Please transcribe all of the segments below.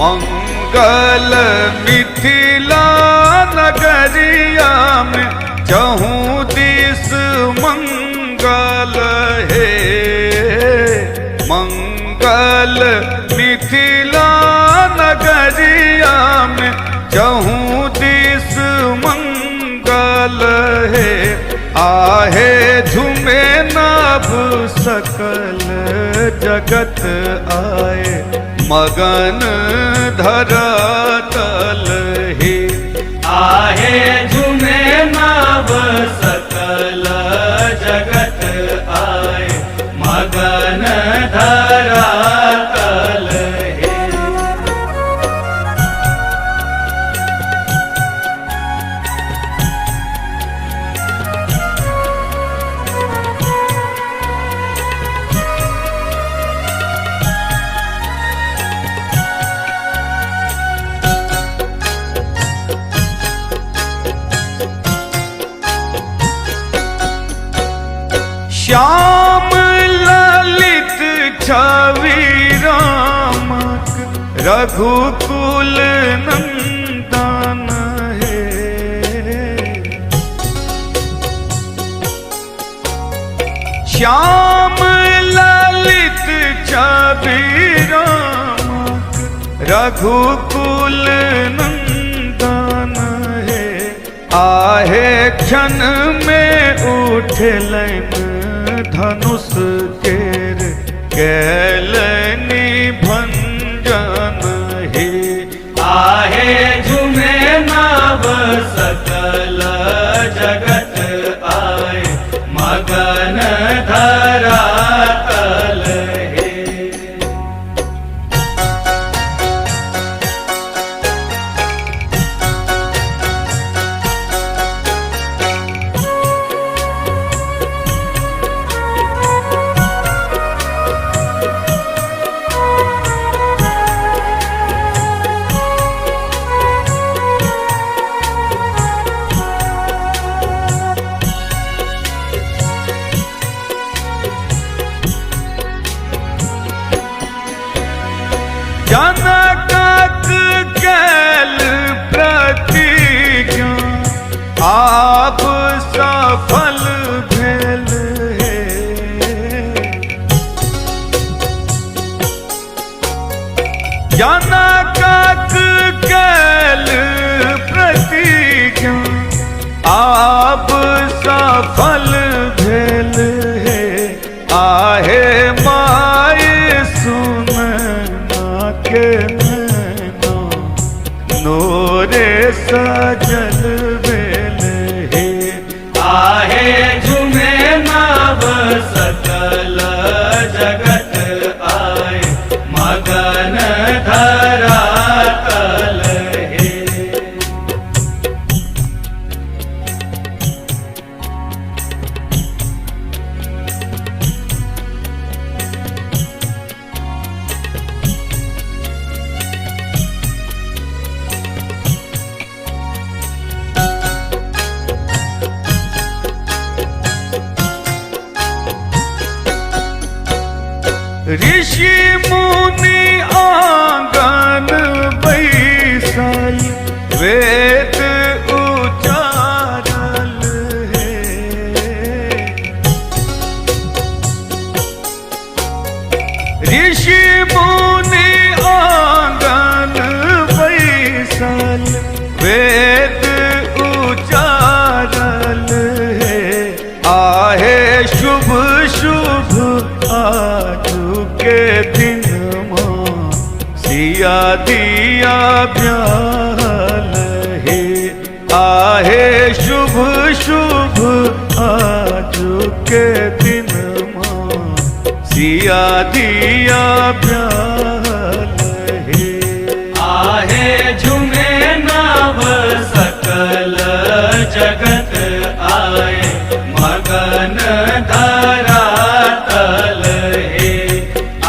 मंगल मिथिला नगरिया में चहूँ दिस मंगल है। मंगल मिथिला नगरिया में चहूँ दिस मंगल है। आहे झूमे नभ सकल जगत आए मगन धरातल ही। आहे झूमे नभ सकल जगत आए मगन धरातल ही। श्याम ललित छवि रामक रघुकुल नंदन है। श्याम ललित छवि रामक रघुकुल नंदन है। आहे क्षण में उठलन धनुष केर कैलनी भंजन हे। आहे झूमे नभ सकल जगत आए मगन धरातल हे। जनकक कैल प्रतिज्ञा आप सफल भेल है। जनकक कैल प्रतिज्ञा आप सफल भेल है। आहे माय सुन के नैना नोरे सजल बेल हे। आहे झूमे नभ सकल जगत आए मगन धरातल हे। ऋषि मुनि आंगन बैसल वेद उचारल है। ऋषि मुनि आंगन बैसल वेद उचारल है। आहे शुभ शुभ आजू के दिन माँ सिया दिया ब्याल है। आहे शुभ शुभ आजू के दिन माँ सिया दिया ब्याल है। आहे झूमे नभ सकल जगत आए मगन धरातल हे।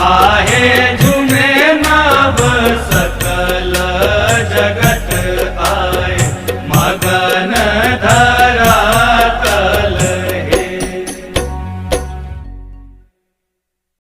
आहे